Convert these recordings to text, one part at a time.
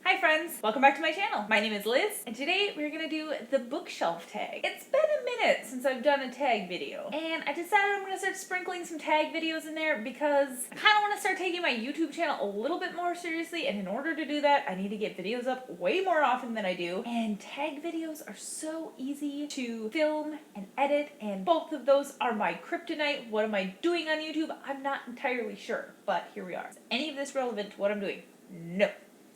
Hi friends, welcome back to my channel. My name is Liz, and today we're gonna do the bookshelf tag. It's been a minute since I've done a tag video, and I decided I'm gonna start sprinkling some tag videos in there because I kinda wanna start taking my YouTube channel a little bit more seriously, and in order to do that, I need to get videos up way more often than I do, and tag videos are so easy to film and edit, and both of those are my kryptonite. What am I doing on YouTube? I'm not entirely sure, but here we are. Is any of this relevant to what I'm doing? No.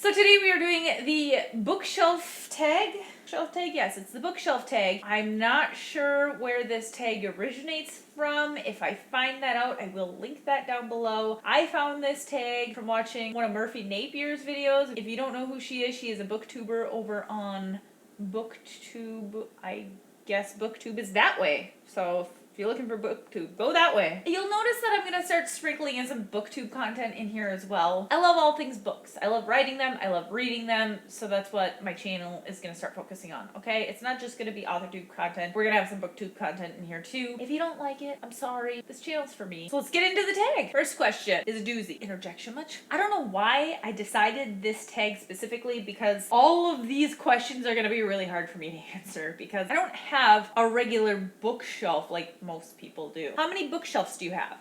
So today we are doing the bookshelf tag. Shelf tag? Yes, it's the bookshelf tag. I'm not sure where this tag originates from. If I find that out, I will link that down below. I found this tag from watching one of Murphy Napier's videos. If you don't know who she is a booktuber over on BookTube. I guess BookTube is that way. So if you're looking for BookTube, go that way. You'll notice that I'm gonna start sprinkling in some BookTube content in here as well. I love all things books. I love writing them, I love reading them, so that's what my channel is gonna start focusing on, okay? It's not just gonna be AuthorTube content. We're gonna have some BookTube content in here too. If you don't like it, I'm sorry. This channel's for me. So let's get into the tag. First question is a doozy. Interjection much? I don't know why I decided this tag specifically, because all of these questions are gonna be really hard for me to answer because I don't have a regular bookshelf like most people do. How many bookshelves do you have?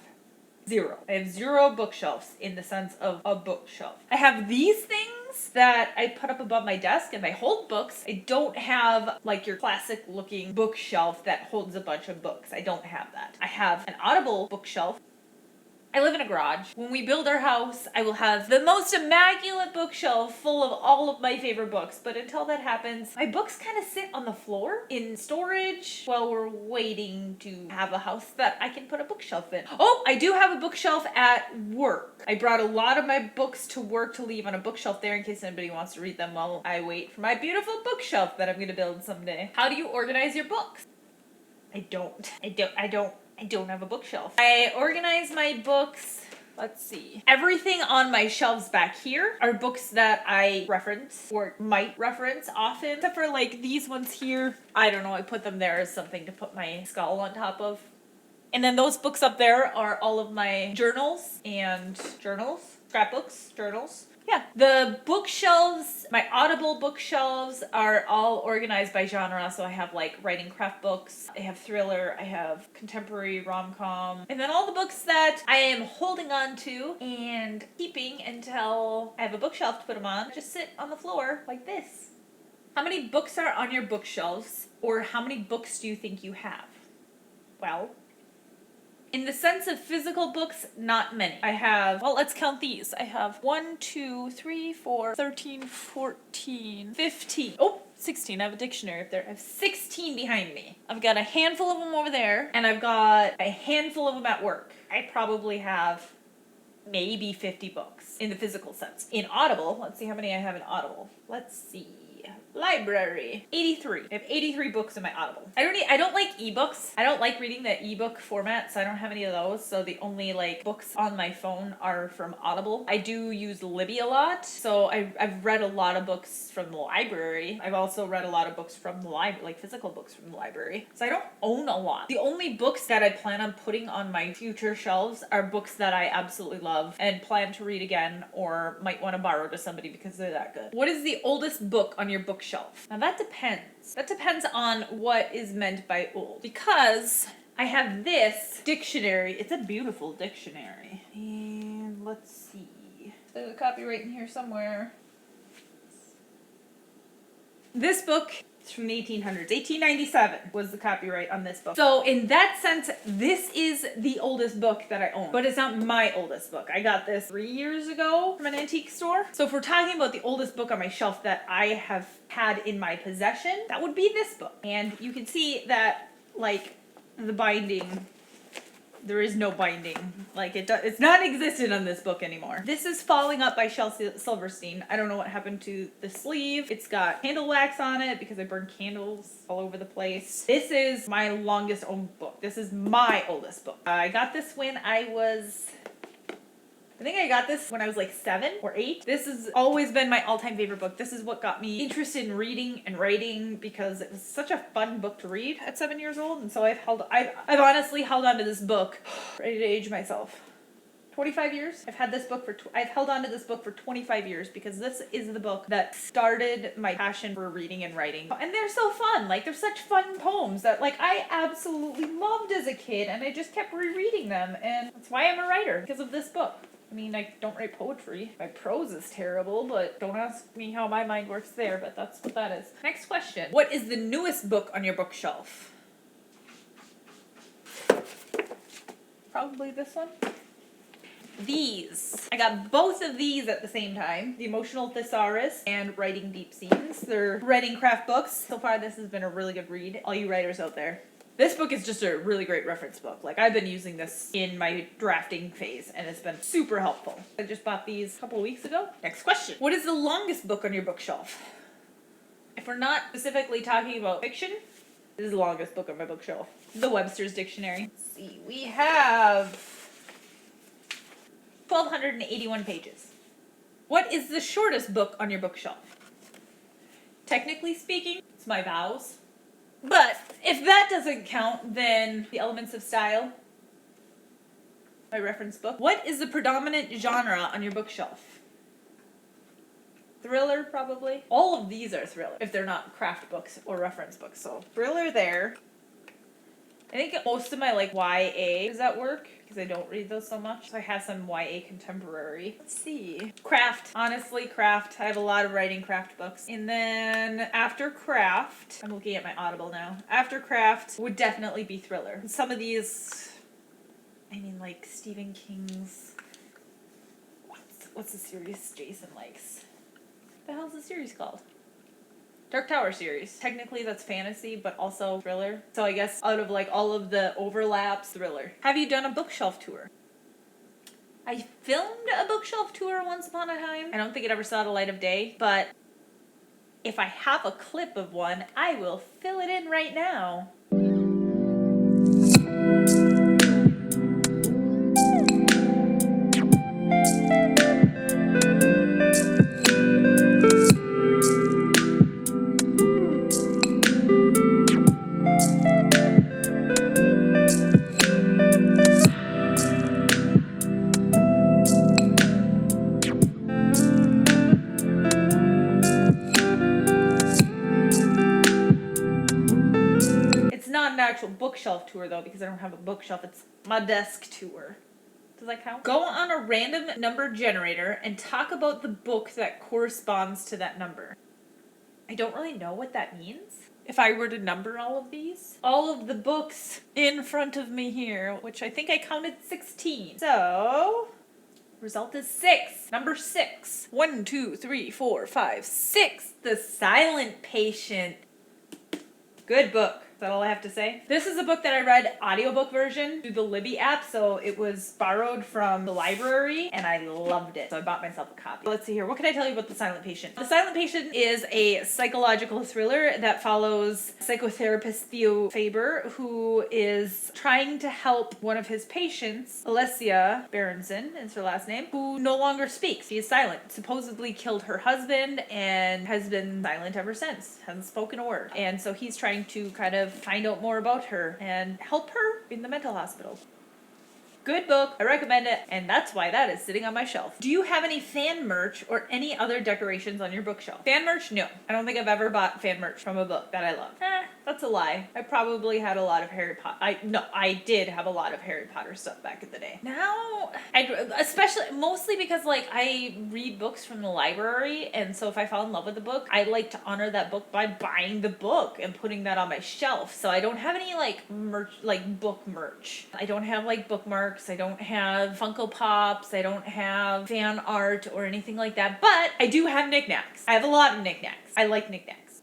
Zero. I have 0 bookshelves in the sense of a bookshelf. I have these things that I put up above my desk and I hold books. I don't have like your classic looking bookshelf that holds a bunch of books. I don't have that. I have an Audible bookshelf. I live in a garage. When we build our house, I will have the most immaculate bookshelf full of all of my favorite books. But until that happens, my books kind of sit on the floor in storage while we're waiting to have a house that I can put a bookshelf in. Oh, I do have a bookshelf at work. I brought a lot of my books to work to leave on a bookshelf there in case anybody wants to read them while I wait for my beautiful bookshelf that I'm going to build someday. How do you organize your books? I don't have a bookshelf. I organize my books. Let's see. Everything on my shelves back here are books that I reference or might reference often, except for like these ones here. I don't know, I put them there as something to put my skull on top of. And then those books up there are all of my scrapbooks, journals. Yeah. The bookshelves, my Audible bookshelves are all organized by genre. So I have like writing craft books, I have thriller, I have contemporary rom-com, and then all the books that I am holding on to and keeping until I have a bookshelf to put them on just sit on the floor like this. How many books are on your bookshelves, or how many books do you think you have? Well, in the sense of physical books, not many. I have, well, let's count these. I have 1, 2, 3, 4, 13, 14, 15. Oh, 16. I have a dictionary up there. I have 16 behind me. I've got a handful of them over there, and I've got a handful of them at work. I probably have maybe 50 books in the physical sense. In Audible, let's see how many I have in Audible. Let's see. Library. 83. I have 83 books in my Audible. I don't like ebooks. I don't like reading the ebook format, so I don't have any of those. So the only like books on my phone are from Audible. I do use Libby a lot, so I've read a lot of books from the library. I've also read a lot of books from the library, like physical books from the library. So I don't own a lot. The only books that I plan on putting on my future shelves are books that I absolutely love and plan to read again, or might want to borrow to somebody because they're that good. What is the oldest book on your bookshelf? Now that depends. That depends on what is meant by old. Because I have this dictionary. It's a beautiful dictionary. And let's see. There's a copyright in here somewhere. This book is from the 1800s. 1897 was the copyright on this book. So in that sense, this is the oldest book that I own. But it's not my oldest book. I got this 3 years ago from an antique store. So if we're talking about the oldest book on my shelf that I have had in my possession, that would be this book. And you can see that, like, the binding, there is no binding. Like, it's non-existent on this book anymore. This is Falling Up by Shel Silverstein. I don't know what happened to the sleeve. It's got candle wax on it because I burn candles all over the place. This is my longest owned book. This is my oldest book. I got this when I think I got this when I was like 7 or 8. This has always been my all-time favorite book. This is what got me interested in reading and writing because it was such a fun book to read at 7 years old. And so I've honestly held on to this book. Ready to age myself. 25 years. I've had this book I've held on to this book for 25 years because this is the book that started my passion for reading and writing. And they're so fun. Like, they're such fun poems that, like, I absolutely loved as a kid, and I just kept rereading them, and that's why I'm a writer, because of this book. I mean, I don't write poetry. My prose is terrible, but don't ask me how my mind works there, but that's what that is. Next question. What is the newest book on your bookshelf? Probably this one. These. I got both of these at the same time. The Emotional Thesaurus and Writing Deep Scenes. They're writing craft books. So far, this has been a really good read. All you writers out there. This book is just a really great reference book. Like, I've been using this in my drafting phase, and it's been super helpful. I just bought these a couple weeks ago. Next question. What is the longest book on your bookshelf? If we're not specifically talking about fiction, this is the longest book on my bookshelf. The Webster's Dictionary. Let's see. We have 1,281 pages. What is the shortest book on your bookshelf? Technically speaking, it's my vows. But if that doesn't count, then The Elements of Style, my reference book. What is the predominant genre on your bookshelf? Thriller, probably. All of these are thriller, if they're not craft books or reference books. So thriller there. I think most of my, like, YA is at work, because I don't read those so much. So I have some YA contemporary. Let's see. Craft. Honestly, craft. I have a lot of writing craft books. And then after craft, I'm looking at my Audible now. After craft would definitely be thriller. Some of these, I mean, like Stephen King's, what's the series Jason likes? What the hell's the series called? Dark Tower series. Technically that's fantasy, but also thriller. So I guess out of, like, all of the overlaps, thriller. Have you done a bookshelf tour? I filmed a bookshelf tour once upon a time. I don't think it ever saw the light of day, but if I have a clip of one, I will fill it in right now. Actual bookshelf tour though, because I don't have a bookshelf. It's my desk tour. Does that count? Go on a random number generator and talk about the book that corresponds to that number. I don't really know what that means. If I were to number all of these, all of the books in front of me here, which I think I counted 16. So result is 6. Number 6. 1, 2, 3, 4, 5, 6. The Silent Patient. Good book. Is that all I have to say? This is a book that I read audiobook version through the Libby app, so it was borrowed from the library, and I loved it. So I bought myself a copy. Let's see here. What can I tell you about The Silent Patient? The Silent Patient is a psychological thriller that follows psychotherapist Theo Faber, who is trying to help one of his patients, Alessia Berenson is her last name, who no longer speaks. He is silent. Supposedly killed her husband and has been silent ever since. Hasn't spoken a word. And so he's trying to kind of find out more about her and help her in the mental hospital. Good book. I recommend it, and that's why that is sitting on my shelf. Do you have any fan merch or any other decorations on your bookshelf? Fan merch? No. I don't think I've ever bought fan merch from a book that I love. That's a lie. I probably had a lot of Harry Potter. I did have a lot of Harry Potter stuff back in the day. Now, mostly because, like, I read books from the library, and so if I fall in love with a book, I like to honor that book by buying the book and putting that on my shelf. So I don't have any, like, merch, like book merch. I don't have, like, bookmarks. I don't have Funko Pops. I don't have fan art or anything like that. But I do have knickknacks. I have a lot of knickknacks. I like knickknacks.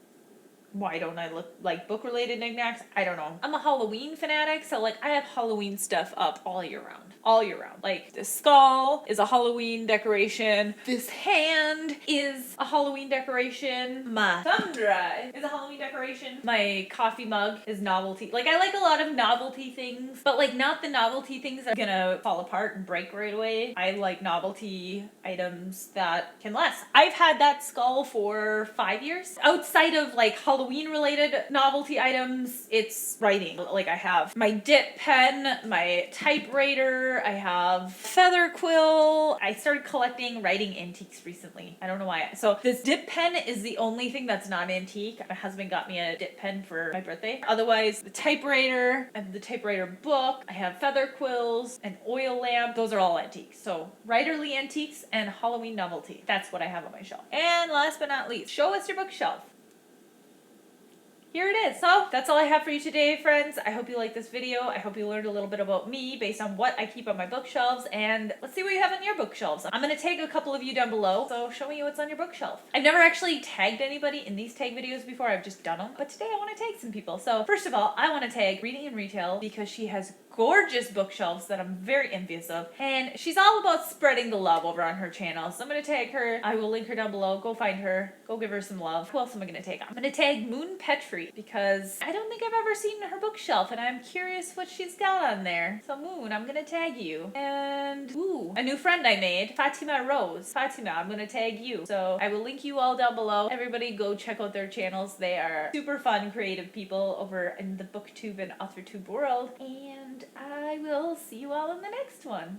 Why don't I look like book-related knickknacks? I don't know. I'm a Halloween fanatic, so, like, I have Halloween stuff up all year round. All year round. Like, this skull is a Halloween decoration. This hand is a Halloween decoration. My thumb drive is a Halloween decoration. My coffee mug is novelty. Like, I like a lot of novelty things, but, like, not the novelty things that are gonna fall apart and break right away. I like novelty items that can last. I've had that skull for 5 years. Outside of, like, Halloween Halloween related novelty items, it's writing. Like I have my dip pen, my typewriter, I have feather quill. I started collecting writing antiques recently. I don't know why. So this dip pen is the only thing that's not antique. My husband got me a dip pen for my birthday. Otherwise, the typewriter and the typewriter book, I have feather quills, an oil lamp. Those are all antiques. So writerly antiques and Halloween novelty. That's what I have on my shelf. And last but not least, show us your bookshelf. Here it is. So that's all I have for you today, friends. I hope you liked this video. I hope you learned a little bit about me based on what I keep on my bookshelves, and let's see what you have on your bookshelves. I'm gonna tag a couple of you down below, so show me what's on your bookshelf. I've never actually tagged anybody in these tag videos before. I've just done them, but today I want to tag some people. So first of all, I want to tag Reading in Retail because she has gorgeous bookshelves that I'm very envious of, and she's all about spreading the love over on her channel. So I'm gonna tag her. I will link her down below. Go find her. Go give her some love. Who else am I gonna tag? I'm gonna tag Moon Petrie because I don't think I've ever seen her bookshelf, and I'm curious what she's got on there. So Moon, I'm gonna tag you. And ooh, a new friend I made, Faatima Rose. Faatima, I'm gonna tag you. So I will link you all down below. Everybody go check out their channels. They are super fun, creative people over in the booktube and authortube world. And I will see you all in the next one.